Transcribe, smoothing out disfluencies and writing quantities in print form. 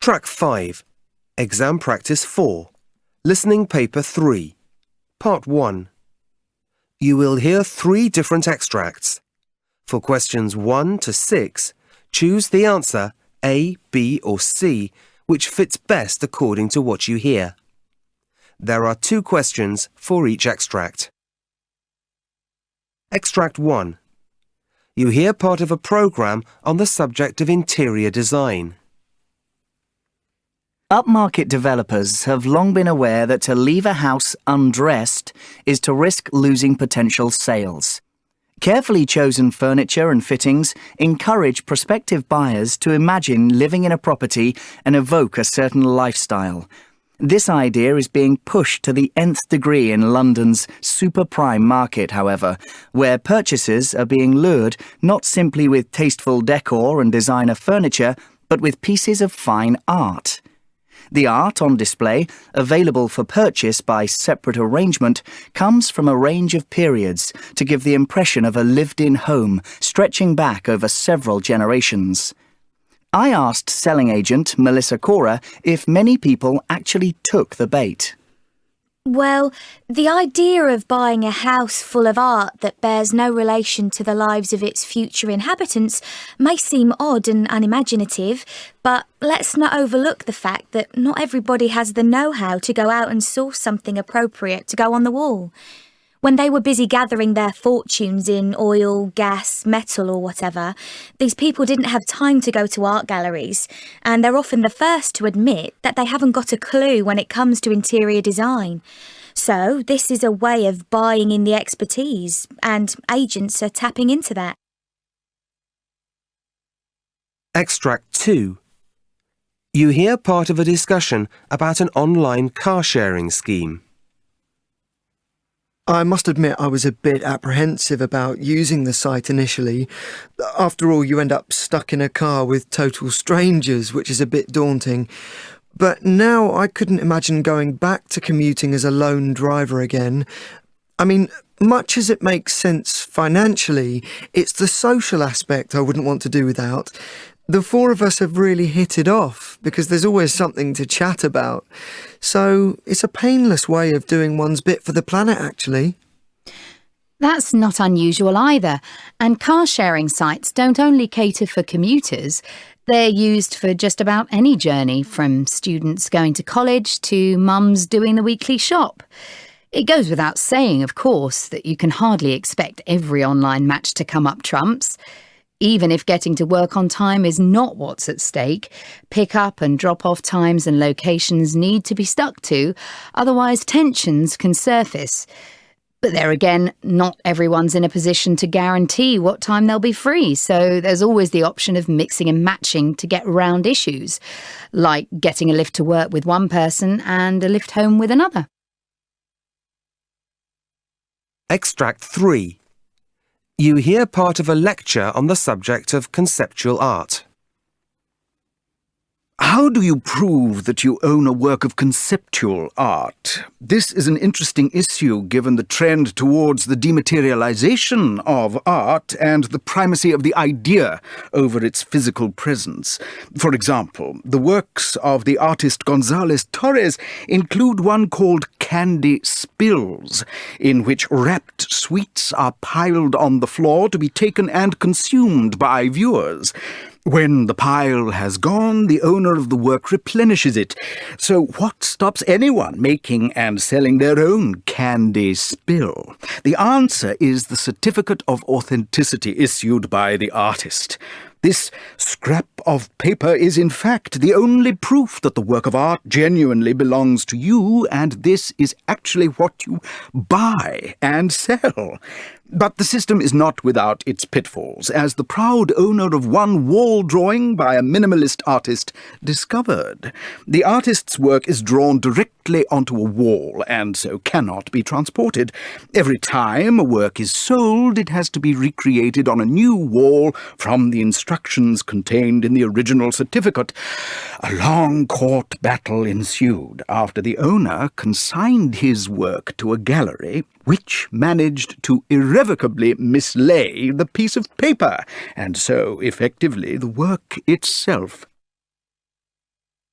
Track 5. Exam Practice 4. Listening Paper 3. Part 1. You will hear 3 different extracts. For questions 1 to 6, choose the answer A, B or C, which fits best according to what you hear. There are 2 questions for each extract. Extract 1. You hear part of a program on the subject of interior design. Upmarket developers have long been aware that to leave a house undressed is to risk losing potential sales. Carefully chosen furniture and fittings encourage prospective buyers to imagine living in a property and evoke a certain lifestyle. This idea is being pushed to the nth degree in London's super prime market, however, where purchasers are being lured not simply with tasteful decor and designer furniture, but with pieces of fine art. The art on display, available for purchase by separate arrangement, comes from a range of periods to give the impression of a lived-in home stretching back over several generations. I asked selling agent Melissa Cora if many people actually took the bait. Well, the idea of buying a house full of art that bears no relation to the lives of its future inhabitants may seem odd and unimaginative, but let's not overlook the fact that not everybody has the know-how to go out and source something appropriate to go on the wall. When they were busy gathering their fortunes in oil, gas, metal or whatever, these people didn't have time to go to art galleries, and they're often the first to admit that they haven't got a clue when it comes to interior design. So this is a way of buying in the expertise, and agents are tapping into that. Extract 2. You hear part of a discussion about an online car-sharing scheme. I must admit I was a bit apprehensive about using the site initially. After all, you end up stuck in a car with total strangers, which is a bit daunting. But now I couldn't imagine going back to commuting as a lone driver again. I mean, much as it makes sense financially, it's the social aspect I wouldn't want to do without. The 4 of us have really hit it off because there's always something to chat about. So it's a painless way of doing one's bit for the planet, actually. That's not unusual either, and car-sharing sites don't only cater for commuters, they're used for just about any journey, from students going to college to mums doing the weekly shop. It goes without saying, of course, that you can hardly expect every online match to come up trumps. Even if getting to work on time is not what's at stake, pick-up and drop-off times and locations need to be stuck to, otherwise tensions can surface. But there again, not everyone's in a position to guarantee what time they'll be free, so there's always the option of mixing and matching to get around issues, like getting a lift to work with one person and a lift home with another. Extract 3. You hear part of a lecture on the subject of conceptual art. How do you prove that you own a work of conceptual art? This is an interesting issue given the trend towards the dematerialization of art and the primacy of the idea over its physical presence. For example, the works of the artist González Torres include one called Candy Spills, in which wrapped sweets are piled on the floor to be taken and consumed by viewers. When the pile has gone, the owner of the work replenishes it. So what stops anyone making and selling their own candy spill? The answer is the certificate of authenticity issued by the artist. This scrap of paper is in fact the only proof that the work of art genuinely belongs to you, and this is actually what you buy and sell. But the system is not without its pitfalls, as the proud owner of one wall drawing by a minimalist artist discovered. The artist's work is drawn directly onto a wall, and so cannot be transported. Every time a work is sold, it has to be recreated on a new wall from the instructions contained in the original certificate. A long court battle ensued after the owner consigned his work to a gallery which managed to irrevocably mislay the piece of paper, and so effectively the work itself